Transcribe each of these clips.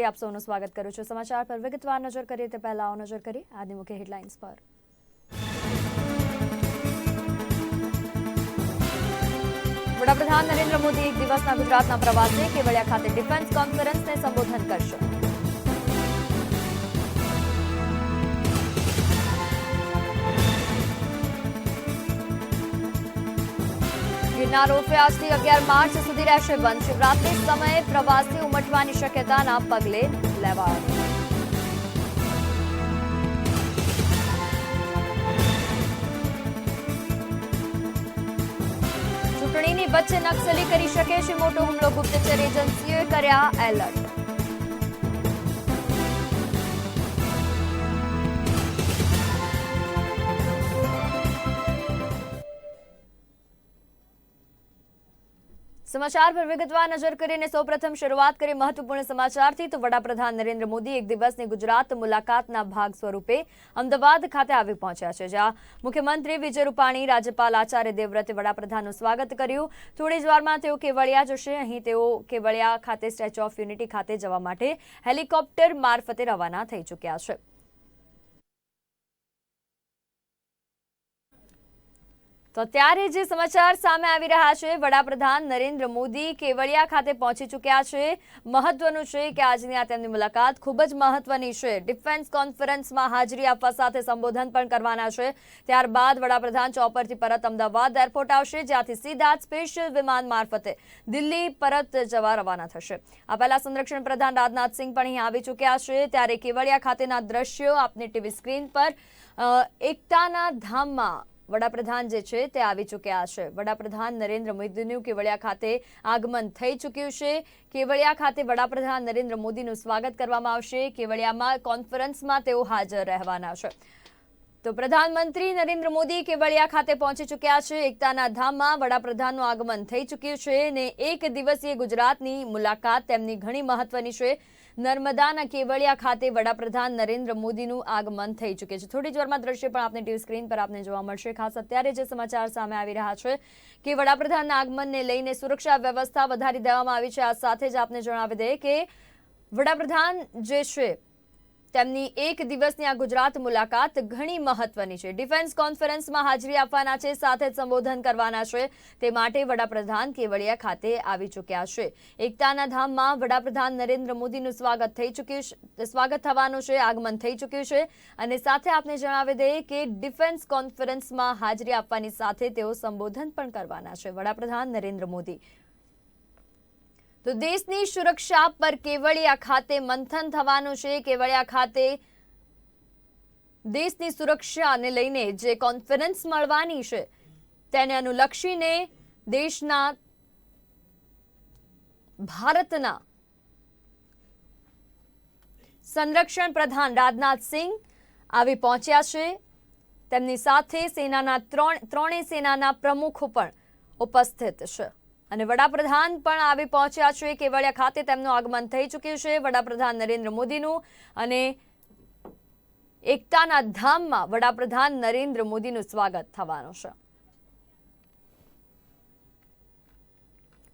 આપ સૌનું સ્વાગત કરું છું। સમાચાર પર વિગતવાર નજર કરીએ તે પહેલા આવો નજર કરીએ આજની મુખ્ય હેડલાઇન્સ પર। વડાપ્રધાન નરેન્દ્ર મોદી એક દિવસના ગુજરાતના પ્રવાસે કેવડિયા ખાતે ડિફેન્સ કોન્ફરન્સને સંબોધન કરશે। ગિરનાર રોપવે આજથી 11 માર્ચ સુધી રહેશે બંધ। શિવરાત્રી સમયે પ્રવાસી ઉમટવાની શક્યતાના પગલે લેવાયો। ચૂંટણીની વચ્ચે નક્સલી કરી શકે છે મોટો હુમલો, ગુપ્તચર એજન્સીઓએ કર્યા એલર્ટ। समाचार पर विगतवार नजर करीने सौप्रथम शुरुआत करिए महत्वपूर्ण समाचारथी। तो वडाप्रधान नरेंद्र मोदी एक दिवसनी गुजरात मुलाकातना भाग स्वरूपे अमदावाद खाते आवी पहोंच्या छे, ज्यां मुख्यमंत्री विजय रूपाणी, राज्यपाल आचार्य देवव्रते वडाप्रधानનું स्वागत કર્યું। થોડી જ વારમાં તેઓ કેવડિયા જશે। અહીં તેઓ કેવડિયા ખાતે સ્ટેચ્યુ ઓફ યુનિટી ખાતે જવા માટે હેલિકોપ્ટર મારફતે રવાના થઈ ચૂક્યા છે। તો ત્યારે જે સમાચાર સામે આવી રહ્યા છે, વડાપ્રધાન નરેન્દ્ર મોદી કેવડિયા ખાતે પહોંચી ચૂક્યા છે। મહત્વનું છે કે આજની આ તેમની મુલાકાત ખૂબ જ મહત્વની છે। ડિફેન્સ કોન્ફરન્સમાં હાજરી આપવા સાથે સંબોધન પણ કરવાના છે। ત્યારબાદ વડાપ્રધાન ચોપરથી પરત અમદાવાદ એરપોર્ટ આવશે, જ્યાંથી સીધા સ્પેશિયલ વિમાન મારફતે દિલ્હી પરત જવા રવાના થશે। આ પહેલા સંરક્ષણ પ્રધાન રાજનાથ સિંહ પણ અહીં આવી ચૂક્યા છે। ત્યારે કેવડિયા ખાતેના દ્રશ્યો આપની ટીવી સ્ક્રીન પર એકતાના ધામમાં વડાપ્રધાન જે છે તે આવી ચૂક્યા છે। વડાપ્રધાન નરેન્દ્ર મોદીનું કેવડિયા ખાતે આગમન થઈ ચૂક્યું છે। કેવડિયા ખાતે વડાપ્રધાન નરેન્દ્ર મોદીનું સ્વાગત કરવામાં આવશે। કેવડિયામાં કોન્ફરન્સમાં તેઓ હાજર રહેવાના છે। તો પ્રધાનમંત્રી નરેન્દ્ર મોદી કેવડિયા ખાતે પહોંચી ચૂક્યા છે। એકતાના ધામમાં વડાપ્રધાનનું આગમન થઈ ચૂક્યું છે અને એક દિવસીય ગુજરાતની મુલાકાત તેમની ઘણી મહત્વની છે। નર્મદાના કેવડિયા ખાતે વડાપ્રધાન નરેન્દ્ર મોદીનું આગમન થઈ ચૂક્યું છે। થોડી જ વારમાં દ્રશ્ય પણ આપને ટીવી સ્ક્રીન પર આપને જોવા મળશે। ખાસ અત્યારે જે સમાચાર સામે આવી રહ્યા છે કે વડાપ્રધાનના આગમનને લઈને સુરક્ષા વ્યવસ્થા વધારી દેવામાં આવી છે। આ સાથે જ આપને જણાવી દઈએ કે વડાપ્રધાન જે છે તેમની એક દિવસની આ ગુજરાત મુલાકાત ઘણી મહત્વની છે। ડિફેન્સ કોન્ફરન્સમાં હાજરી આપવાના છે, સાથે જ સંબોધન કરવાના છે। તે માટે વડાપ્રધાન કેવડિયા ખાતે આવી ચૂક્યા છે। એકતાના ધામમાં વડાપ્રધાન નરેન્દ્ર મોદીનું સ્વાગત થવાનું છે, આગમન થઈ ચૂક્યું છે અને સાથે આપને જણાવી દઈએ કે ડિફેન્સ કોન્ફરન્સમાં હાજરી આપવાની સાથે તેઓ સંબોધન પણ કરવાના છે વડાપ્રધાન નરેન્દ્ર મોદી। તો દેશની સુરક્ષા પર કેવડિયા ખાતે મંથન થવાનું છે। કેવડિયા ખાતે દેશની સુરક્ષાને લઈને જે કોન્ફરન્સ મળવાની છે તેને અનુલક્ષીને દેશના ભારતના સંરક્ષણ પ્રધાન રાજનાથ સિંહ આવી પહોંચ્યા છે। તેમની સાથે સેનાના ત્રણેય સેનાના પ્રમુખો પણ ઉપસ્થિત છે અને વડાપ્રધાન પણ આવી પહોંચ્યા છે। કેવડિયા ખાતે તેમનું આગમન થઈ ચૂક્યું છે વડાપ્રધાન નરેન્દ્ર મોદીનું અને એકતાના ધામમાં વડાપ્રધાન નરેન્દ્ર મોદીનું સ્વાગત થવાનું છે।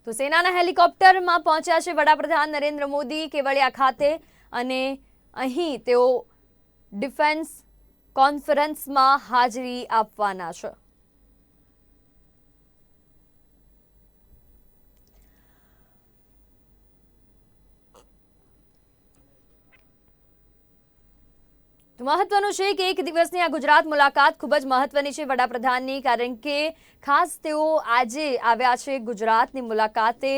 તો સેનાના હેલિકોપ્ટરમાં પહોંચ્યા છે વડાપ્રધાન નરેન્દ્ર મોદી કેવડિયા ખાતે અને અહીં તેઓ ડિફેન્સ કોન્ફરન્સમાં હાજરી આપવાના છે। તો મહત્વનું છે કે એક દિવસની આ ગુજરાત મુલાકાત ખૂબ જ મહત્વની છે વડાપ્રધાનની, કારણ કે ખાસ તેઓ આજે આવ્યા છે ગુજરાતની મુલાકાતે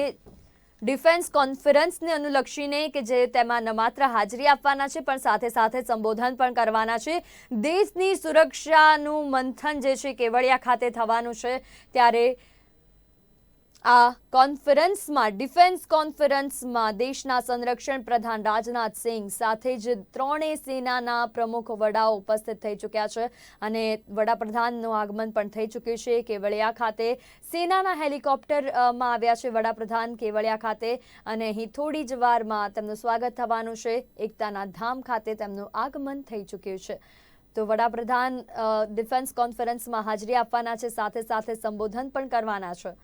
ડિફેન્સ કોન્ફરન્સને અનુલક્ષીને કે જે તેમાં ન માત્ર હાજરી આપવાના છે પણ સાથે સાથે સંબોધન પણ કરવાના છે। દેશની સુરક્ષાનું મંથન જે છે કેવડિયા ખાતે થવાનું છે। ત્યારે આ કોન્ફરન્સમાં ડિફેન્સ કોન્ફરન્સમાં દેશના સંરક્ષણ પ્રધાન રાજનાથ સિંહ સાથે જ ત્રણેય સેનાના પ્રમુખ વડાઓ ઉપસ્થિત થઈ ચૂક્યા છે અને વડાપ્રધાનનું આગમન પણ થઈ ચૂક્યું છે। કેવડિયા ખાતે સેનાના હેલિકોપ્ટરમાં આવ્યા છે વડાપ્રધાન કેવડિયા ખાતે અને અહીં થોડી જ વારમાં તેમનું સ્વાગત થવાનું છે। એકતાના ધામ ખાતે તેમનું આગમન થઈ ચૂક્યું છે। તો વડાપ્રધાન ડિફેન્સ કોન્ફરન્સમાં હાજરી આપવાના છે, સાથે સાથે સંબોધન પણ કરવાના છે।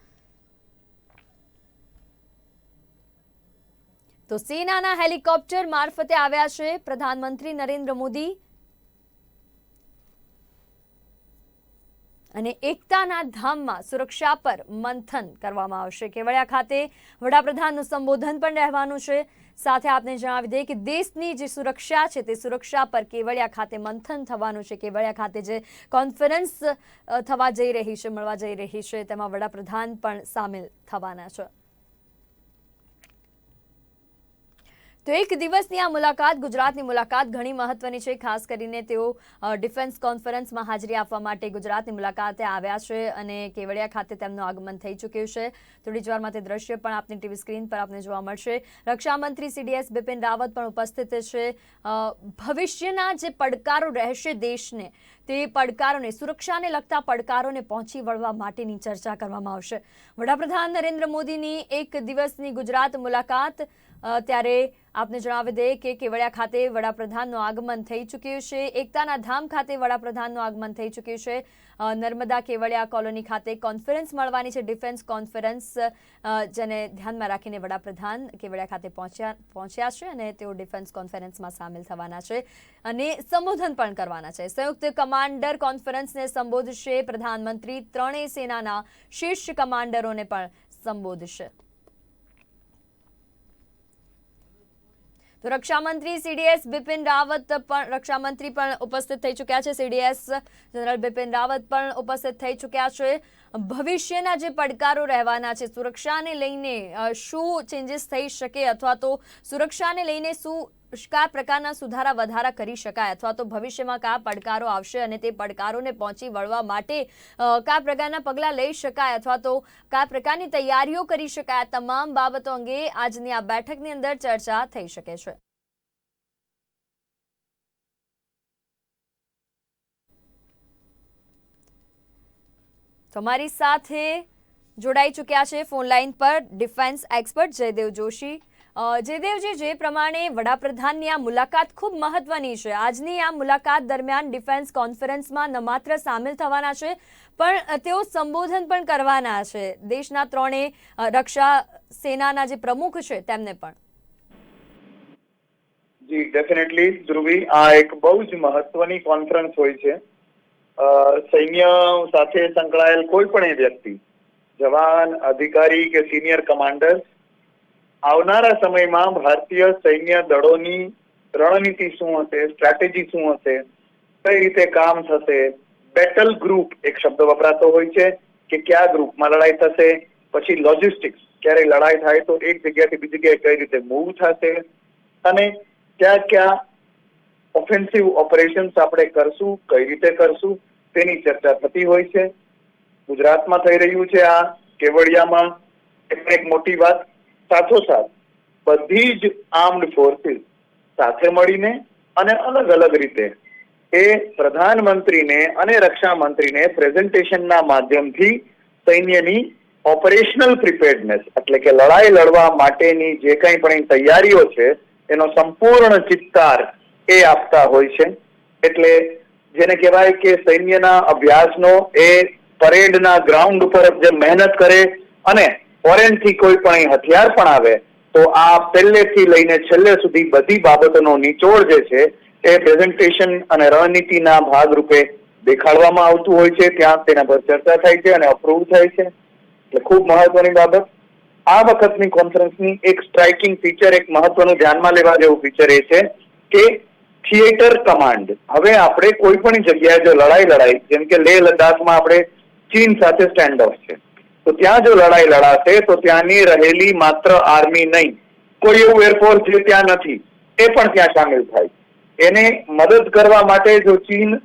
તો સેનાના હેલિકોપ્ટર મારફતે આવ્યા છે પ્રધાનમંત્રી નરેન્દ્ર મોદી અને એકતાના ધામમાં સુરક્ષા પર મંથન કરવામાં આવશે. કેવડિયા ખાતે વડાપ્રધાનનું સંબોધન પણ રહેવાનું છે. સાથે આપને જણાવી દઈએ કે દેશની જે સુરક્ષા છે તે સુરક્ષા પર કેવડિયા ખાતે મંથન થવાનું છે. કેવડિયા ખાતે જે કોન્ફરન્સ થવા જઈ રહી છે, મળવા જઈ રહી છે, તેમાં વડાપ્રધાન પણ સામેલ થવાના છે. તો એક દિવસની આ મુલાકાત, ગુજરાતની મુલાકાત ઘણી મહત્વની છે. ખાસ કરીને તેઓ ડિફેન્સ કોન્ફરન્સમાં હાજરી આપવા માટે ગુજરાતની મુલાકાતે આવ્યા છે અને કેવડિયા ખાતે તેમનું આગમન થઈ ચૂક્યું છે. થોડી જ વારમાં તે દ્રશ્ય પણ આપની ટીવી સ્ક્રીન પર આપને જોવા મળશે. રક્ષામંત્રી CDS બિપિન રાવત પણ ઉપસ્થિત છે. ભવિષ્યના જે પડકારો રહેશે દેશને, તે પડકારોને, સુરક્ષાને લગતા પડકારોને પહોંચી વળવા માટેની ચર્ચા કરવામાં આવશે. વડાપ્રધાન નરેન્દ્ર મોદીની એક દિવસની ગુજરાત મુલાકાત, ત્યારે આપને જણાવી દઈએ કે કેવડિયા ખાતે વડાપ્રધાનનું આગમન થઈ ચૂક્યું છે. એકતાના ધામ ખાતે વડાપ્રધાનનું આગમન થઈ ચૂક્યું છે. નર્મદા કેવડિયા કોલોની ખાતે કોન્ફરન્સ મળવાની છે, ડિફેન્સ કોન્ફરન્સ, જેને ધ્યાનમાં રાખીને વડાપ્રધાન કેવડિયા ખાતે પહોંચ્યા છે અને તેઓ ડિફેન્સ કોન્ફરન્સમાં સામેલ થવાના છે અને સંબોધન પણ કરવાના છે. સંયુક્ત કમાન્ડર કોન્ફરન્સને સંબોધશે પ્રધાનમંત્રી. ત્રણેય સેનાના શીર્ષ કમાન્ડરોને પણ સંબોધશે. તો રક્ષામંત્રી CDS બિપિન રાવત પણ ઉપસ્થિત થઈ ચૂક્યા છે. CDS જનરલ બિપિન રાવત પણ ઉપસ્થિત થઈ ચૂક્યા છે. ભવિષ્યના જે પડકારો રહેવાના છે, સુરક્ષાને લઈને શું ચેન્જીસ થઈ શકે, અથવા તો સુરક્ષાને લઈને કયા પ્રકારના સુધારા વધારા કરી શકાય, અથવા તો ભવિષ્યમાં કયા પડકારો આવશે અને તે પડકારોને પહોંચી વળવા માટે કયા પ્રકારના પગલાં લઈ શકાય, અથવા તો કયા પ્રકારની તૈયારીઓ કરી શકાય, તમામ બાબતો અંગે આજની આ બેઠકની અંદર ચર્ચા થઈ શકે છે. તમારી સાથે જોડાઈ ચૂક્યા છે ફોન લાઈન પર ડિફેન્સ એક્સપર્ટ જયદેવ જોશી. જયદેવજી, જે પ્રમાણે વડાપ્રધાનની આ મુલાકાત ખૂબ મહત્વની છે, આજની આ મુલાકાત દરમિયાન ડિફેન્સ કોન્ફરન્સમાં ન માત્ર સામેલ થવાના છે, પણ તેઓ સંબોધન પણ કરવાના છે દેશના ત્રણેય રક્ષા સેનાના જે પ્રમુખ છે તેમને પણ. જી ડેફિનેટલી ધ્રુવી, આ એક બહુ જ મહત્વની કોન્ફરન્સ હોય છે. સૈન્ય સાથે સંકળાયેલ કોઈ પણ વ્યક્તિ, જવાન, અધિકારી કે સિનિયર કમાન્ડર, આવનારા સમયમાં ભારતીય સૈન્ય દળોની રણનીતિ શું હશે, સ્ટ્રેટેજી શું હશે, કઈ રીતે કામ થશે, બેટલ ગ્રુપ એક શબ્દ વપરાતો હોય છે કે કયા ગ્રુપમાં લડાઈ થશે, પછી લોજિસ્ટિક્સ, ક્યારે લડાઈ થાય તો એક જગ્યાથી બીજી જગ્યાએ કઈ રીતે મૂવ થશે, અને ક્યાં ક્યાં ઓફેન્સિવ ઓપરેશન્સ આપણે કરશું, કઈ રીતે કરશું, તેની ચર્ચા થતી હોય છે. ગુજરાતમાં થઈ રહ્યું છે આ કેવડિયામાં, એક મોટી વાત. સાથોસાથ બધી જ આર્મ્ડ ફોર્સિસ સાથે મળીને અને અલગ અલગ રીતે એ પ્રધાનમંત્રીને અને રક્ષા મંત્રીને પ્રેઝન્ટેશનના માધ્યમથી સૈન્યની ઓપરેશનલ પ્રિપેર્ડનેસ, એટલે કે લડાઈ લડવા માટેની જે કંઈ પણ તૈયારીઓ છે એનો સંપૂર્ણ ચિત્તાર એ આપતા હોય છે. એટલે જેને કહેવાય કે સૈન્યના અભ્યાસનો એ પરેડના ગ્રાઉન્ડ ઉપર જે મહેનત કરે, અને ફોરેનથી કોઈ પણ હથિયાર પણ આવે તો આ પહેલેથી લઈને છેલ્લે સુધી બધી બાબતોનો નિચોડ જે છે એ પ્રેઝન્ટેશન અને રણનીતિના ભાગરૂપે દેખાડવામાં આવતું હોય છે. ત્યાં તેના પર ચર્ચા થાય છે અને અપ્રૂવ થાય છે. એટલે ખૂબ મહત્વની બાબત. આ વખતની કોન્ફરન્સની એક સ્ટ્રાઇકિંગ ફીચર, એક મહત્વનું ધ્યાનમાં લેવા જેવું ફીચર એ છે કે થિયેટર કમાન્ડ. હવે આપણે કોઈ પણ જગ્યાએ જો લડાઈ, જેમ કે લેહ લદ્દાખમાં આપણે ચીન સાથે સ્ટેન્ડ ઓફ છે, તો ત્યાં જો લડાઈ લડાશે તો ત્યાંની રહેલી માત્ર આર્મી નહીં, કોઈ એવું એરફોર્સ જે ત્યાં નથી એ પણ ત્યાં સામેલ થાય. એને મદદ કરવા માટે જો ચીન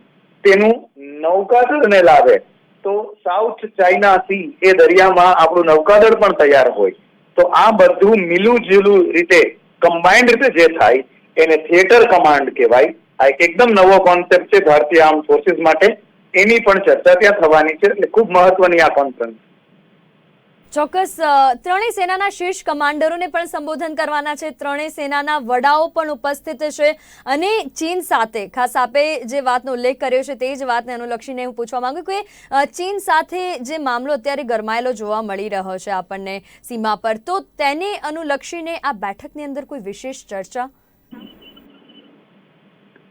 તેનું નૌકાદળને લાવે તો સાઉથ ચાઇના સી એ દરિયામાં આપણું નૌકાદળ પણ તૈયાર હોય. તો આ બધું મિલું જુલું રીતે કમ્બાઇન્ડ રીતે જે થાય એને થિયેટર કમાન્ડ કહેવાય. આ એકદમ નવો કોન્સેપ્ટ છે ભારતીય આર્મ ફોર્સિસ માટે. એની પણ ચર્ચા ત્યાં થવાની છે. એટલે ખૂબ મહત્વની આ કોન્ફરન્સ. ચોક્કસ ત્રણેય સેનાના શીર્ષ કમાન્ડરોને પણ સંબોધન કરવાના છે, ત્રણેય સેનાના વડાઓ પણ ઉપસ્થિત છે અને ચીન સાથે ખાસ આપે જે વાતનો ઉલ્લેખ કર્યો છે તે જ વાતને અનુલક્ષીને હું પૂછવા માંગુ કે ચીન સાથે જે મામલો અત્યારે ગરમાયેલો જોવા મળી રહ્યો છે આપણને સીમા પર, તો તેને અનુલક્ષીને આ બેઠકની અંદર કોઈ વિશેષ ચર્ચા?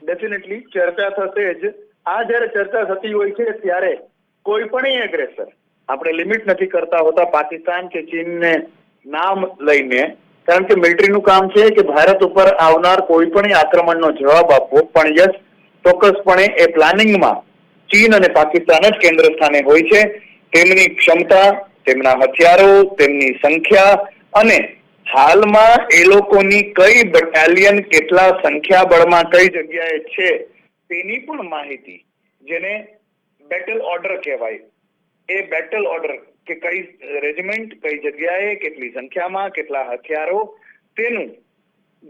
ડેફિનેટલી ચર્ચા થશે જ. આ જ્યારે ચર્ચા થતી હોય છે ત્યારે કોઈ પણ એગ્રેસર, આપણે લિમિટ નથી કરતા હોતા પાકિસ્તાન કે ચીનને નામ લઈને, કારણ કે મિલિટરીનું કામ છે કે ભારત ઉપર આવનાર કોઈ પણ આક્રમણનો જવાબ આપવો, પણ યસ ચોક્કસપણે એ પ્લાનિંગમાં ચીન અને પાકિસ્તાન જ કેન્દ્ર સ્થાને હોય છે. તેમની ક્ષમતા, તેમના હથિયારો, તેમની સંખ્યા અને હાલમાં એ લોકોની કઈ બટાલિયન કેટલા સંખ્યાબળમાં કઈ જગ્યાએ છે તેની પણ માહિતી, જેને બેટલ ઓર્ડર કહેવાય, એ બેટલ ઓર્ડર કે કઈ રેજિમેન્ટ કઈ જગ્યાએ કેટલી સંખ્યામાં કેટલા હથિયારો, તેનું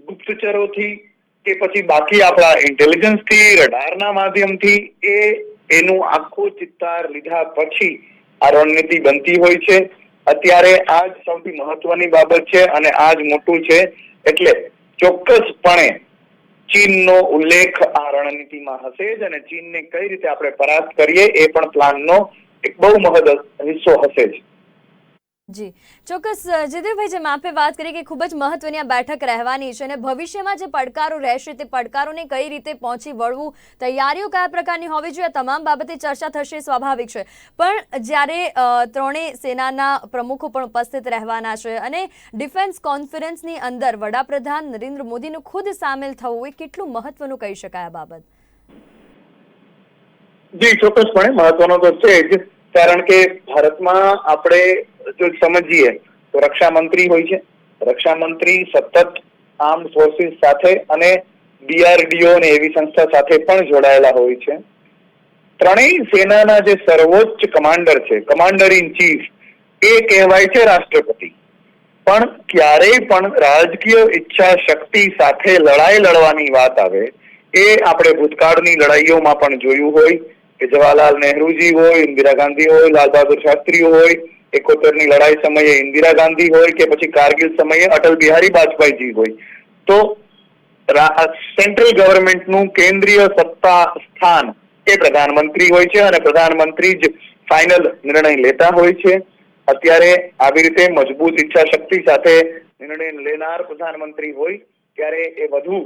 ગુપ્તચરોથી કે પછી બાકી આપણા ઇન્ટેલિજન્સથી, રડારના માધ્યમથી એનું આખું ચિત્તાર લીધા પછી આ રણનીતિ બનતી હોય છે. અત્યારે આ જ સૌથી મહત્વની બાબત છે અને આ જ મોટું છે, એટલે ચોક્કસપણે ચીનનો ઉલ્લેખ આ રણનીતિમાં હશે જ અને ચીનને કઈ રીતે આપણે પરાસ્ત કરીએ એ પણ પ્લાનનો એક બહુ મહત્વનો હિસ્સો હશે જ. જી ચોક્કસ જયદેવભાઈ, જેમ આપે વાત કરી કે ખૂબ જ મહત્વની આ બેઠક રહેવાની છે અને ભવિષ્યમાં જે પડકારો રહેશે તે પડકારોને કઈ રીતે પહોંચી વળવું, તૈયારીઓ કયા પ્રકારની હોવી જોઈએ, તમામ બાબતે ચર્ચા થશે, સ્વાભાવિક છે. પણ જ્યારે ત્રણેય સેનાના પ્રમુખો પણ ઉપસ્થિત રહેવાના છે અને ડિફેન્સ કોન્ફરન્સની અંદર વડાપ્રધાન નરેન્દ્ર મોદીનું ખુદ સામેલ થવું એ કેટલું મહત્વનું કહી શકાય આ બાબત? જી ચોક્કસપણે મહત્વનો તો છે જ, કારણ કે ભારતમાં આપણે જો સમજીએ તો રક્ષા મંત્રી હોય છે. રક્ષા મંત્રી સતત આર્મ્ડ ફોર્સિસ સાથે અને DRDO અને એવી સંસ્થા સાથે પણ જોડાયેલા હોય છે. ત્રણેય સેનાના જે સર્વોચ્ચ કમાન્ડર છે, કમાન્ડર ઇન ચીફ, એ કહેવાય છે રાષ્ટ્રપતિ. પણ ક્યારેય પણ રાજકીય ઈચ્છા શક્તિ સાથે લડાઈ લડવાની વાત આવે, એ આપણે ભૂતકાળની લડાઈઓમાં પણ જોયું હોય કે જવાહરલાલ નહેરુજી હોય, ઇન્દિરા ગાંધી હોય, લાલ બહાદુર શાસ્ત્રી હોય, 71ની લડાઈ સમયે ઇન્દિરા ગાંધી હોય કે પછી કારગિલ સમયે અટલ બિહારી વાજપેયીજી હોય, તો સેન્ટ્રલ ગવર્મેન્ટનું કેન્દ્રીય સત્તા સ્થાન એ પ્રધાનમંત્રી હોય છે અને પ્રધાનમંત્રી જ ફાઇનલ નિર્ણય લેતા હોય છે. અત્યારે આવી રીતે મજબૂત ઈચ્છા શક્તિ સાથે નિર્ણય લેનાર પ્રધાનમંત્રી હોય ત્યારે એ વધુ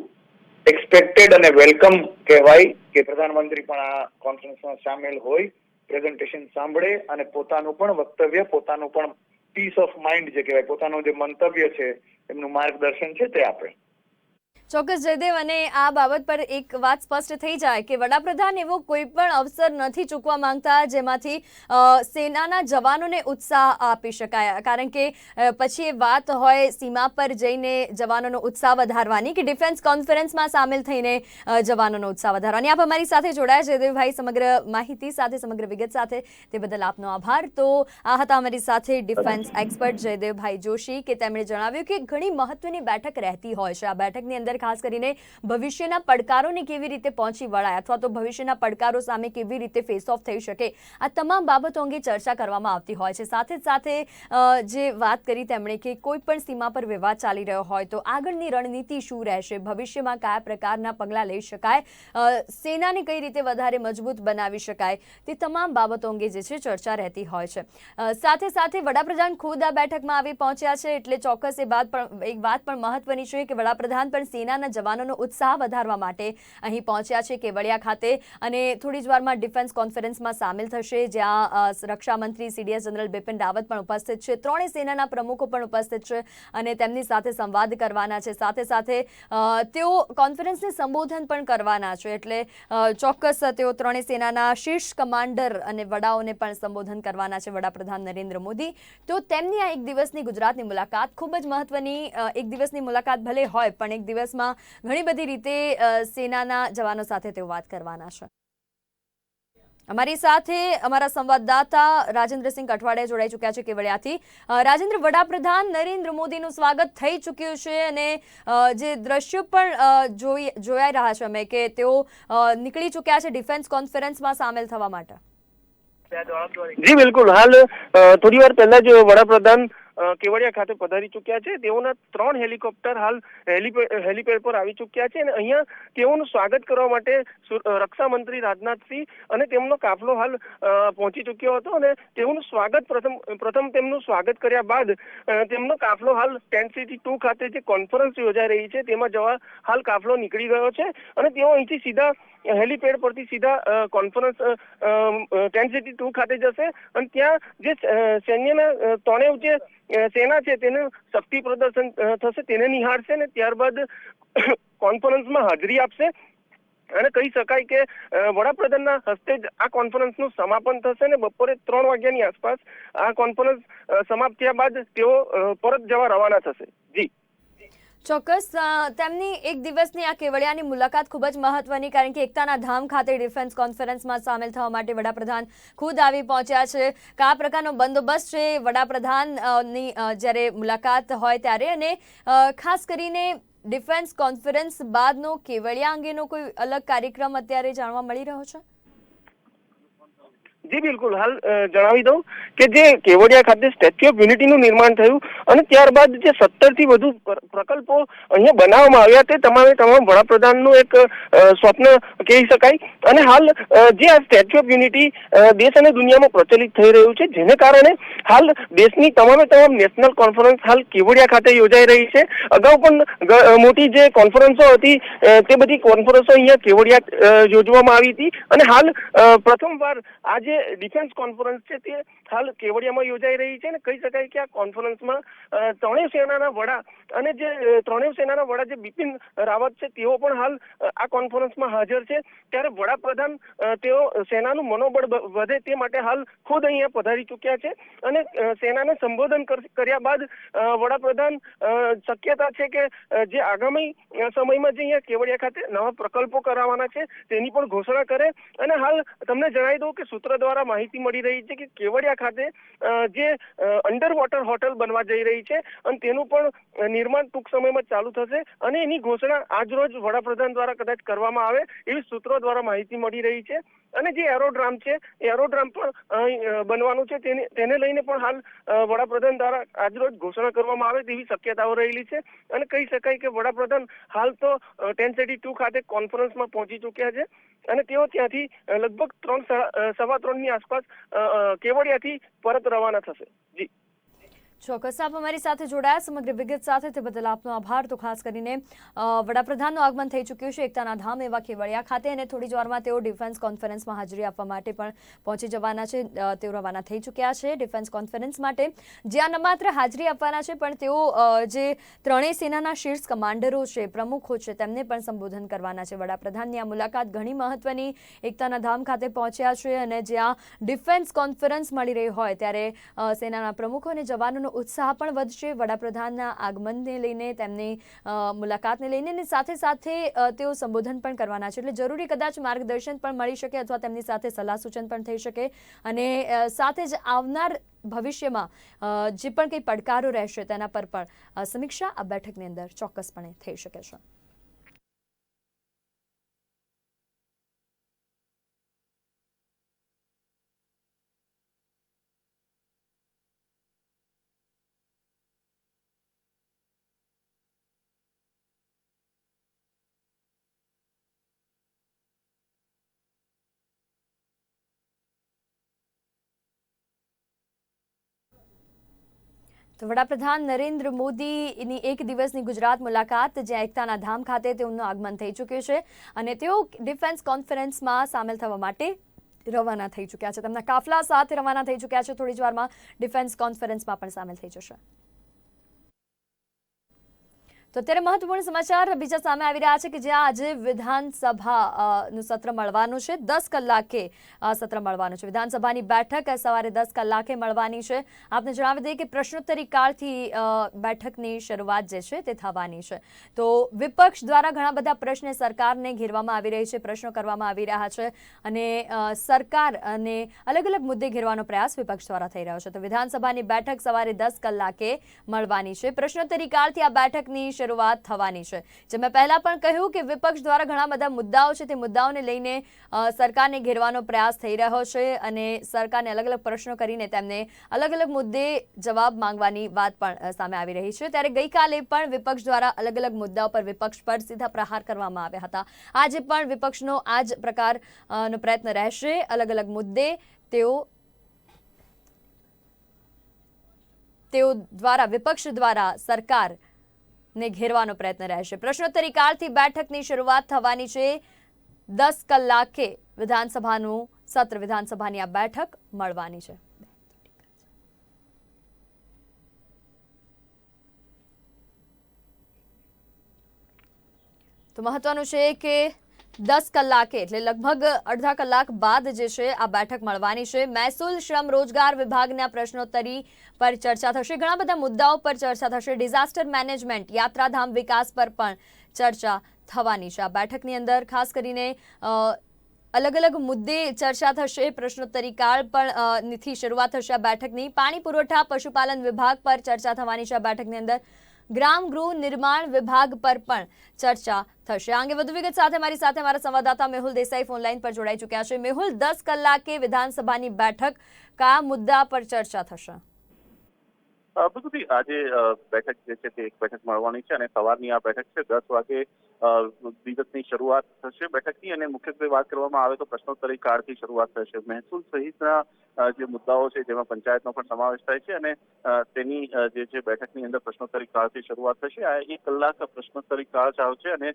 એક્સપેક્ટેડ અને વેલકમ કહેવાય કે પ્રધાનમંત્રી પણ આ કોન્ફરન્સમાં સામેલ હોય, પ્રેઝન્ટેશન સાંભળે અને પોતાનું પણ વક્તવ્ય, પોતાનું પણ પીસ ઓફ માઇન્ડ જે કહેવાય, પોતાનું જે મંતવ્ય છે, એમનું માર્ગદર્શન છે તે આપે. ચોક્કસ જયદેવ, અને આ બાબત પર એક વાત સ્પષ્ટ થઈ જાય કે વડાપ્રધાન એવો કોઈ પણ અવસર નથી ચૂકવા માંગતા જેમાંથી સેનાના જવાનોને ઉત્સાહ આપી શકાય, કારણ કે પછી એ વાત હોય સીમા પર જઈને જવાનોનો ઉત્સાહ વધારવાની કે ડિફેન્સ કોન્ફરન્સમાં સામેલ થઈને જવાનોનો ઉત્સાહ વધારવાની. આપ અમારી સાથે જોડાયા જયદેવભાઈ, સમગ્ર માહિતી સાથે, સમગ્ર વિગત સાથે, તે બદલ આપનો આભાર. તો આ હતા અમારી સાથે ડિફેન્સ એક્સપર્ટ જયદેવભાઈ જોશી કે તેમણે જણાવ્યું કે ઘણી મહત્વની બેઠક રહેતી હોય છે. આ બેઠકની અંદર ખાસ કરીને ભવિષ્યના પડકારોને કેવી રીતે પહોંચી વળાય અથવા તો ભવિષ્યના પડકારો સામે કેવી રીતે ફેસ ઓફ થઈ શકે, આ તમામ બાબતો અંગે ચર્ચા કરવામાં આવતી હોય છે. સાથે જ સાથે જે વાત કરી તેમણે કે કોઈ પણ સીમા પર વિવાદ ચાલી રહ્યો હોય તો આગળની રણનીતિ શું રહેશે, ભવિષ્યમાં કયા પ્રકારના પગલાં લઈ શકાય, સેનાને કઈ રીતે વધારે મજબૂત બનાવી શકાય, તે તમામ બાબતો અંગે જે છે ચર્ચા રહેતી હોય છે. સાથે સાથે વડાપ્રધાન ખુદ આ બેઠકમાં આવી પહોંચ્યા છે એટલે ચોક્કસ એક વાત પણ મહત્વની છે કે વડાપ્રધાન પણ સેનાના જવાનોનો ઉત્સાહ વધારવા માટે અહીં પહોંચ્યા છે કેવડિયા ખાતે અને થોડી જ વારમાં ડિફેન્સ કોન્ફરન્સમાં સામેલ થશે, જ્યાં રક્ષા મંત્રી CDS જનરલ બિપિન રાવત પણ ઉપસ્થિત છે, ત્રણેય સેનાના પ્રમુખો પણ ઉપસ્થિત છે અને તેમની સાથે સંવાદ કરવાના છે. સાથે સાથે તેઓ કોન્ફરન્સને સંબોધન પણ કરવાના છે, એટલે ચોક્કસ તેઓ ત્રણેય સેનાના શીર્ષ કમાન્ડર અને વડાઓને પણ સંબોધન કરવાના છે વડાપ્રધાન નરેન્દ્ર મોદી. તો તેમની આ એક દિવસની ગુજરાતની મુલાકાત ખૂબ જ મહત્વની, એક દિવસની મુલાકાત ભલે હોય પણ એક દિવસમાં ઘણી બધી રીતે સેનાના જવાનો સાથે તેઓ વાત કરવાના છે. અમારી સાથે અમારા સંવાદદાતા રાજેન્દ્રસિંહ કઠવાડિયા જોડાઈ ચૂક્યા છે કેવડિયાથી. રાજેન્દ્ર, વડાપ્રધાન નરેન્દ્ર મોદીનું સ્વાગત થઈ ચૂક્યું છે અને જે દ્રશ્યો પણ જોઈ રહ્યા છે અમે કે તેઓ નીકળી ચૂક્યા છે ડિફેન્સ કોન્ફરન્સમાં સામેલ થવા માટે. જી બિલકુલ. હાલ થોડી વાર પહેલા જ વડાપ્રધાન કેવડિયા ખાતે પધારી ચુક્યા છે. તેઓના 3 હેલિકોપ્ટર હાલ હેલીપેડ પર આવી ચુક્યા છે અને અહીંયા તેઓનું સ્વાગત કરવા માટે રક્ષા મંત્રી રાજનાથસિંહ અને તેમનો કાફલો હાલ પહોંચી ચુક્યો હતો અને તેઓનું સ્વાગત પ્રથમ તેમનું સ્વાગત કર્યા બાદ તેમનો કાફલો હાલ ટેન્ટ સિટી 2 ખાતે જે કોન્ફરન્સ યોજાઈ રહી છે તેમાં જવા હાલ કાફલો નીકળી ગયો છે અને તેઓ અહીંથી સીધા હેલીપેડ પરથી સીધા કોન્ફરન્સ ટેન્ટ સિટી 2 ખાતે જશે અને ત્યાં જે સૈન્યના ત્રણેય જે સેના છે તેનું શક્તિ પ્રદર્શન થશે તેને નિહાળશે ને ત્યારબાદ કોન્ફરન્સમાં હાજરી આપશે અને કહી શકાય કે વડાપ્રધાનના હસ્તે જ આ કોન્ફરન્સનું સમાપન થશે ને બપોરે 3 વાગ્યાની આસપાસ આ કોન્ફરન્સ સમાપ્ત થયા બાદ તેઓ પરત જવા રવાના થશે. જી ચોક્કસ. તેમની એક દિવસની આ કેવડિયાની મુલાકાત ખૂબ જ મહત્વની, કારણ કે એકતાના ધામ ખાતે ડિફેન્સ કોન્ફરન્સમાં સામેલ થવા માટે વડાપ્રધાન ખુદ આવી પહોંચ્યા છે. કયા પ્રકારનો બંદોબસ્ત છે વડાપ્રધાનની જ્યારે મુલાકાત હોય ત્યારે, અને ખાસ કરીને ડિફેન્સ કોન્ફરન્સ બાદનો કેવડિયા અંગેનો કોઈ અલગ કાર્યક્રમ અત્યારે જાણવા મળી રહ્યો છે? જી બિલકુલ. હાલ જણાવી દઉં કે જે કેવડિયા ખાતે સ્ટેચ્યુ ઓફ યુનિટીનું નિર્માણ થયું અને ત્યારબાદ જે 17 થી વધુ પ્રકલ્પો અહીંયા બનાવવામાં આવ્યા તે તમામ વડાપ્રધાનનું એક સ્વપ્ન કહી શકાય અને હાલ જે આ સ્ટેચ્યુ ઓફ યુનિટી દેશ અને દુનિયામાં પ્રચલિત થઈ રહ્યું છે જેને કારણે હાલ દેશની તમામ નેશનલ કોન્ફરન્સ હાલ કેવડિયા ખાતે યોજાઈ રહી છે. અગાઉ પણ મોટી જે કોન્ફરન્સો હતી તે બધી કોન્ફરન્સો અહીંયા કેવડિયા યોજવામાં આવી હતી અને હાલ પ્રથમવાર આજે ડિફેન્સ કોન્ફરન્સ છે તે હાલ કેવડિયામાં યોજાઈ રહી છે અને કહી શકાય કે આ કોન્ફરન્સમાં ત્રણેય સેનાના વડા અને જે ત્રણેય સેનાના વડા જે બિપિન રાવત છે તેઓ પણ હાલ આ કોન્ફરન્સમાં હાજર છે. ત્યારે વડાપ્રધાન તેઓ સેનાનું મનોબળ વધે તે માટે હાલ ખુદ અહીંયા પધારી ચૂક્યા છે અને સેનાને સંબોધન કર્યા બાદ વડાપ્રધાન શક્યતા છે કે જે આગામી સમયમાં જે અહીંયા કેવડિયા ખાતે નવા પ્રકલ્પો કરાવવાના છે તેની પણ ઘોષણા કરે. અને હાલ તમને જણાવી દઉં કે સૂત્ર દ્વારા માહિતી મળી રહી છે કે કેવડિયા ખાતે જે અંડર વોટર હોટલ બનવા જઈ રહી છે અને તેનું પણ નિર્માણ ટૂંક સમયમાં ચાલુ થશે અને એની ઘોષણા આજ રોજ વડાપ્રધાન દ્વારા કદાચ કરવામાં આવે એવી સૂત્રો દ્વારા માહિતી મળી રહી છે. અને જે એરોડ્રામ છે એ એરોડ્રામ પણ બનવાનું છે તેને લઈને પણ હાલ વડાપ્રધાન દ્વારા આજ રોજ ઘોષણા કરવામાં આવે તેવી શક્યતાઓ રહેલી છે અને કહી શકાય કે વડાપ્રધાન હાલ તો ટેન્ટ સિટી 2 ખાતે કોન્ફરન્સમાં પહોંચી ચૂક્યા છે અને તેઓ ત્યાંથી લગભગ 3:15 આસપાસ કેવડિયાથી પરત રવાના થશે. જી ચોક્કસ. આપ અમારી સાથે જોડાયા સમગ્ર વિગત સાથે, તે બદલ આપનો આભાર. તો ખાસ કરીને વડાપ્રધાનનું આગમન થઈ ચૂક્યું છે એકતાના ધામ એવા કેવડિયા ખાતે અને થોડી જ વારમાં તેઓ ડિફેન્સ કોન્ફરન્સમાં હાજરી આપવા માટે પણ પહોંચી જવાના છે. તેઓ રવાના થઈ ચૂક્યા છે ડિફેન્સ કોન્ફરન્સ માટે, જ્યાં ન માત્ર હાજરી આપવાના છે પણ તેઓ જે ત્રણેય સેનાના શીર્ષ કમાન્ડરો છે, પ્રમુખો છે, તેમને પણ સંબોધન કરવાના છે. વડાપ્રધાનની આ મુલાકાત ઘણી મહત્વની, એકતાના ધામ ખાતે પહોંચ્યા છે અને જ્યાં ડિફેન્સ કોન્ફરન્સ મળી રહી હોય ત્યારે સેનાના પ્રમુખો અને જવાનોનો ઉત્સાહ પણ વધશે વડાપ્રધાનના આગમનને લઈને, તેમની મુલાકાતને લઈને, અને સાથે સાથે તેઓ સંબોધન પણ કરવાના છે. એટલે જરૂરી કદાચ માર્ગદર્શન પણ મળી શકે અથવા તેમની સાથે સલાહ સૂચન પણ થઈ શકે અને સાથે જ આવનાર ભવિષ્યમાં જે પણ કંઈ પડકારો રહેશે તેના પર પણ સમીક્ષા આ બેઠકની અંદર ચોક્કસપણે થઈ શકે છે. તો વડાપ્રધાન નરેન્દ્ર મોદીની એક દિવસની ગુજરાત મુલાકાત, જ્યાં એકતાના ધામ ખાતે તેઓનું આગમન થઈ ચૂક્યું છે અને તેઓ ડિફેન્સ કોન્ફરન્સમાં સામેલ થવા માટે રવાના થઈ ચૂક્યા છે. તેમના કાફલા સાથે રવાના થઈ ચૂક્યા છે. થોડી જ વારમાં ડિફેન્સ કોન્ફરન્સમાં પણ સામેલ થઈ જશે. તો અત્યારે મહત્વપૂર્ણ સમાચાર બીજા સામે આવી રહ્યા છે કે જ્યાં આજે વિધાનસભાનું સત્ર મળવાનું છે. 10 કલાકે સત્ર મળવાનું છે. વિધાનસભાની બેઠક સવારે 10 કલાકે મળવાની છે. આપને જણાવી દઈએ કે પ્રશ્નોત્તરી કાળથી બેઠકની શરૂઆત જે છે તે થવાની છે. તો વિપક્ષ દ્વારા ઘણા બધા પ્રશ્ન સરકારને ઘેરવામાં આવી રહી છે, પ્રશ્નો કરવામાં આવી રહ્યા છે અને સરકાર અને અલગ અલગ મુદ્દે ઘેરવાનો પ્રયાસ વિપક્ષ દ્વારા થઈ રહ્યો છે. તો વિધાનસભાની બેઠક સવારે 10 કલાકે મળવાની છે. પ્રશ્નોત્તરી કાળથી આ બેઠકની શરૂઆત થવાની છે। જે મેં પહેલા પણ કહ્યું કે વિપક્ષ દ્વારા ઘણા બધા મુદ્દાઓ છે તે મુદ્દાઓને લઈને સરકારને ઘેરવાનો પ્રયાસ થઈ રહ્યો છે અને સરકારને અલગ અલગ પ્રશ્નો કરીને તેમને અલગ અલગ મુદ્દે જવાબ માંગવાની વાત પણ સામે આવી રહી છે। ત્યારે ગઈકાલે પણ વિપક્ષ દ્વારા અલગ અલગ મુદ્દાઓ પર વિપક્ષ પર સીધા પ્રહાર કરવામાં આવ્યા હતા। આજે પણ વિપક્ષનો આ જ પ્રકારનો પ્રયત્ન રહેશે। અલગ અલગ મુદ્દે તેઓ દ્વારા વિપક્ષ દ્વારા સરકારને ઘેરવાનો પ્રયત્ન રહેશે। પ્રશ્નોત્તરી કાળથી બેઠકની શરૂઆત થવાની છે। 10 કલાકે વિધાનસભાનું સત્ર, વિધાનસભાની આ બેઠક મળવાની છે। તો મહત્વનું છે કે 10 કલાકે એટલે લગભગ અડધા કલાક બાદ જે છે આ બેઠક મળવાની છે। મહેસૂલ, શ્રમ, રોજગાર વિભાગના પ્રશ્નોત્તરી પર ચર્ચા થશે। ઘણા બધા મુદ્દાઓ પર ચર્ચા થશે। ડિઝાસ્ટર મેનેજમેન્ટ, યાત્રાધામ વિકાસ પર પણ ચર્ચા થવાની છે આ બેઠકની અંદર। ખાસ કરીને અલગ અલગ મુદ્દે ચર્ચા થશે। પ્રશ્નોત્તરી કાળ પણ થી શરૂઆત થશે આ બેઠકની। પાણી પુરવઠા, પશુપાલન વિભાગ પર ચર્ચા થવાની છે આ બેઠકની અંદર। ગ્રામ ગૃહ નિર્માણ વિભાગ પર પણ ચર્ચા થશે। આ અંગે વધુ વિગત સાથે અમારા સંવાદદાતા મેહુલ દેસાઈ ફોનલાઈન પર જોડાઈ ચૂક્યા છે। મેહુલ, 10 કલાકે વિધાનસભાની બેઠક કયા મુદ્દા પર ચર્ચા થશે? બિલકુલ, આજે બેઠક જે છે તે એક બેઠક મળવાની છે અને સવારની આ બેઠક છે 10 વાગે દિવસની શરૂઆત થશે બેઠકની અને મુખ્યત્વે વાત કરવામાં આવે તો પ્રશ્નોત્તરી કાળથી શરૂઆત થશે। મહેસૂલ સહિતના જે મુદ્દાઓ છે જેમાં પંચાયતનો પણ સમાવેશ થાય છે અને તેની જે છે બેઠકની અંદર પ્રશ્નોત્તરી કાળથી શરૂઆત થશે। આ 1 કલાક પ્રશ્નોત્તરી કાળ ચાલશે અને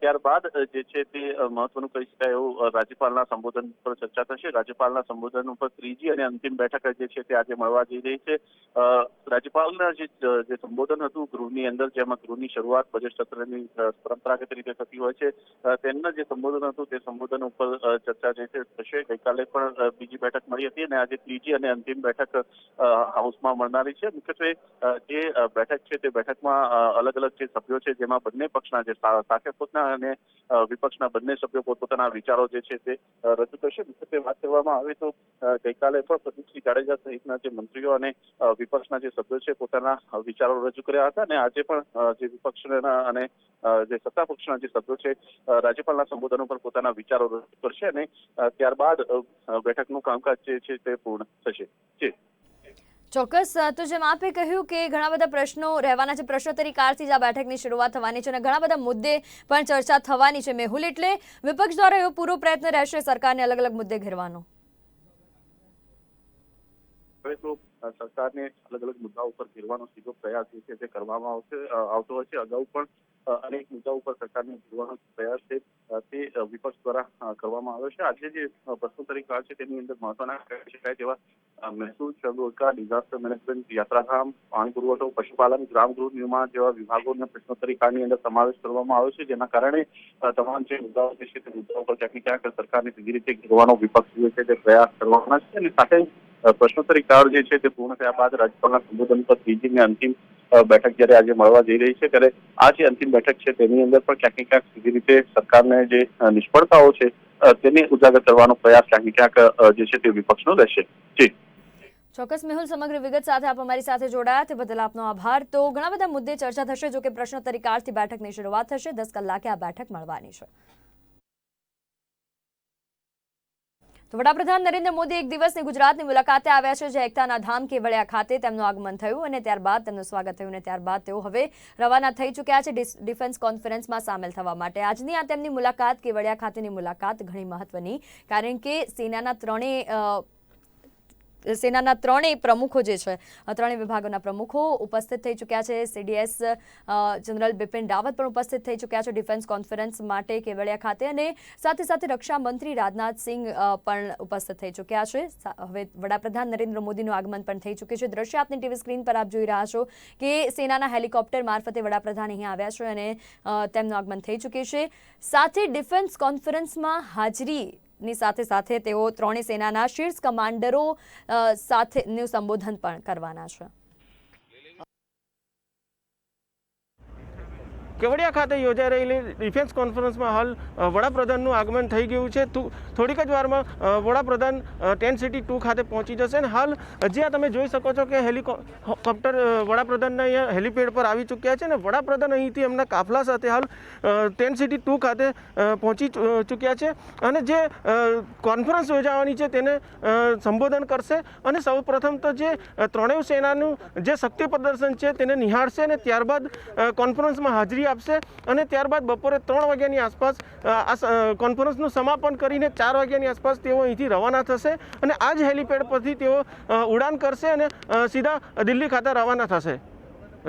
ત્યારબાદ જે છે તે મહત્વનું કહી શકાય એવું રાજ્યપાલના સંબોધન પર ચર્ચા થશે। રાજ્યપાલના સંબોધન ઉપર ત્રીજી અને અંતિમ બેઠક જે છે તે આજે મળવા જઈ રહી છે। રાજ્યપાલના જે સંબોધન હતું ગૃહની અંદર, જેમાં ગૃહની શરૂઆત બજેટ સત્રની પરંપરાગત રીતે થતી હોય છે, તેમના જે સંબોધન હતું તે સંબોધન ઉપર ચર્ચા જે છે થશે। ગઈકાલે પણ બીજી બેઠક મળી હતી અને આજે ત્રીજી અને અંતિમ બેઠક હાઉસમાં મળનારી છે। મુખ્યત્વે જે બેઠક છે તે બેઠકમાં અલગ અલગ જે સભ્યો છે જેમાં બંને પક્ષના જે શાસક પક્ષના અને વિપક્ષના બંને સભ્યો પોતપોતાના વિચારો જે છે તે રજૂ કરશે। મુખ્યત્વે વાત કરવામાં આવે તો ગઈકાલે પણ પ્રદીપસિંહ જાડેજા સહિતના જે મંત્રીઓ અને વિપક્ષના જે સભ્યો છે પોતાના વિચારો રજૂ કર્યા હતા અને આજે પણ જે વિપક્ષના અને જે સત્તા પક્ષના જે સભ્યો છે રાજ્યપાલના સંબોધનો પર પોતાના વિચારો રજૂ કરશે અને ત્યારબાદ બેઠકનું કામકાજ જે છે તે પૂર્ણ થશે। ચોક્કસ। તો જેમ આપે કહ્યું કે ઘણા બધા પ્રશ્નો રહેવાના છે। પ્રશ્નોત્તરી કાળથી જ આ બેઠકની શરૂઆત થવાની છે અને ઘણા બધા મુદ્દે પણ ચર્ચા થવાની છે। મેહુલ, એટલે વિપક્ષ દ્વારા એવો પૂરો પ્રયત્ન રહેશે સરકારને અલગ અલગ મુદ્દે ઘેરવાનો? હવે તો સરકારને અલગ અલગ મુદ્દાઓ ઉપર ઘેરવાનો સીધો પ્રયાસ જે છે તે કરવામાં આવતો હોય છે। અગાઉ પણ અનેક મુદ્દાઓ ઉપર સરકારને ઘેરવાનો પ્રયાસ છે તે વિપક્ષ દ્વારા કરવામાં આવ્યો છે। આજે જે પ્રશ્નોત્તરી કાળ છે તેની અંદર મહત્વના કહી શકાય તેવા મહેસૂલ, શ્રમ, રોજગાર, ડિઝાસ્ટર મેનેજમેન્ટ, યાત્રાધામ, પાણી પુરવઠો, પશુપાલન, ગ્રામ ગૃહ નિર્માણ જેવા વિભાગોના પ્રશ્નોત્તરી કાળની અંદર સમાવેશ કરવામાં આવ્યો છે, જેના કારણે તમામ જે મુદ્દાઓ છે તે મુદ્દાઓ પર ક્યાંક ને ક્યાંક સરકારને સીધી રીતે ઘેરવાનો વિપક્ષ જે છે તે પ્રયાસ કરવાના છે અને સાથે પ્રશ્નોત્તરી કાળ જે છે તે પૂર્ણ થયા બાદ રાજ્યપાલના સંબોધન પર ત્રીજી અને અંતિમ બેઠક જ્યારે આજે મળવા જઈ રહી છે ત્યારે આ જે અંતિમ બેઠક છે તેની અંદર પણ ક્યાંક ને ક્યાંક સીધી રીતે સરકારને જે નિષ્ફળતાઓ છે તેને ઉજાગર કરવાનો પ્રયાસ ક્યાંક ને ક્યાંક જે છે તે વિપક્ષનો રહેશે। ચોક્કસ મેહુલ, સમગ્ર વિગત સાથે આપ અમારી સાથે જોડાયા તે બદલ આપનો આભાર। તો ઘણા બધા મુદ્દે ચર્ચા થશે, જો કે પ્રશ્નોત્તરી કાળથી બેઠકની શરૂઆત થશે। 10 કલાકે આ બેઠક મળવાની છે। તો વડાપ્રધાન નરેન્દ્ર મોદી એક દિવસની ગુજરાતની મુલાકાતે આવ્યા છે, જે એકતાના ધામ કેવડિયા ખાતે તેમનું આગમન થયું અને ત્યારબાદ તેમનું સ્વાગત થયું અને ત્યારબાદ તેઓ હવે રવાના થઈ ચૂક્યા છે ડિફેન્સ કોન્ફરન્સમાં સામેલ થવા માટે। આજની આ તેમની મુલાકાત, કેવડિયા ખાતેની મુલાકાત ઘણી મહત્વની, કારણ કે સેનાના ત્રણેય પ્રમુખો જે છે, ત્રણેય વિભાગોના પ્રમુખો ઉપસ્થિત થઈ ચૂક્યા છે। CDS જનરલ બિપિન રાવત પણ ઉપસ્થિત થઈ ચૂક્યા છે ડિફેન્સ કોન્ફરન્સ માટે કેવડિયા ખાતે અને સાથે સાથે રક્ષા મંત્રી રાજનાથસિંહ પણ ઉપસ્થિત થઈ ચૂક્યા છે। હવે વડાપ્રધાન નરેન્દ્ર મોદીનું આગમન પણ થઈ ચૂક્યું છે। દ્રશ્ય આપની ટીવી સ્ક્રીન પર આપ જોઈ રહ્યા છો કે સેનાના હેલિકોપ્ટર મારફતે વડાપ્રધાન અહીંયા આવ્યા છે અને તેમનું આગમન થઈ ચૂક્યું છે। સાથે ડિફેન્સ કોન્ફરન્સમાં હાજરીની સાથે સાથે તેઓ ત્રણેય સેનાના શીર્ષ કમાન્ડરો સાથેનું સંબોધન પણ કરવાના છે। કેવડિયા ખાતે યોજાઈ રહેલી ડિફેન્સ કોન્ફરન્સમાં હાલ વડાપ્રધાનનું આગમન થઈ ગયું છે. થોડીક જ વારમાં વડાપ્રધાન ટેન્ટ સિટી 2 ખાતે પહોંચી જશે અને હાલ જ્યાં તમે જોઈ શકો છો કે હેલિકોપ્ટર વડાપ્રધાનના અહીંયા હેલિપેડ પર આવી ચૂક્યા છે અને વડાપ્રધાન અહીંથી એમના કાફલા સાથે હાલ ટેન્ટ સિટી 2 ખાતે પહોંચી ચૂક્યા છે અને જે કોન્ફરન્સ યોજાવાની છે તેને સંબોધન કરશે અને સૌ પ્રથમ તો જે ત્રણેય સેનાનું જે શક્તિ પ્રદર્શન છે તેને નિહાળશે અને ત્યારબાદ કોન્ફરન્સમાં હાજરી આપશે અને ત્યારબાદ બપોરે 3 વાગ્યાની આસપાસ આ કોન્ફરન્સનું સમાપન કરીને 4 વાગ્યાની આસપાસ તેઓ અહીંથી રવાના થશે અને આ જ હેલિપેડ પરથી તેઓ ઉડાન કરશે અને સીધા દિલ્હી ખાતે રવાના થશે.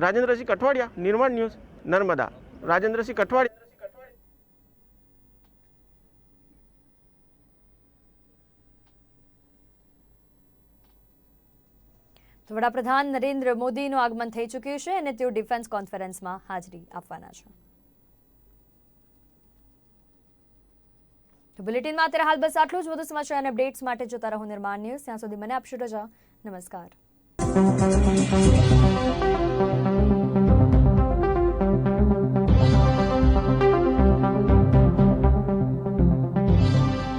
રાજેન્દ્રસિંહ કઠવાડિયા, નિર્માણ ન્યૂઝ, નર્મદા. રાજેન્દ્રસિંહ કઠવાડિયા. વડાપ્રધાન નરેન્દ્ર મોદીનું આગમન થઈ ચૂક્યું છે અને તેઓ ડિફેન્સ કોન્ફરન્સમાં હાજરી આપવાના છે. તો બુલેટિનમાં અત્યારે હાલ બસ આટલું જ. વધુ સમાચાર અને અપડેટ્સ માટે જોતા રહો નિર્માણ ન્યૂઝ. ત્યાં સુધી મને આપશો રજા. નમસ્કાર.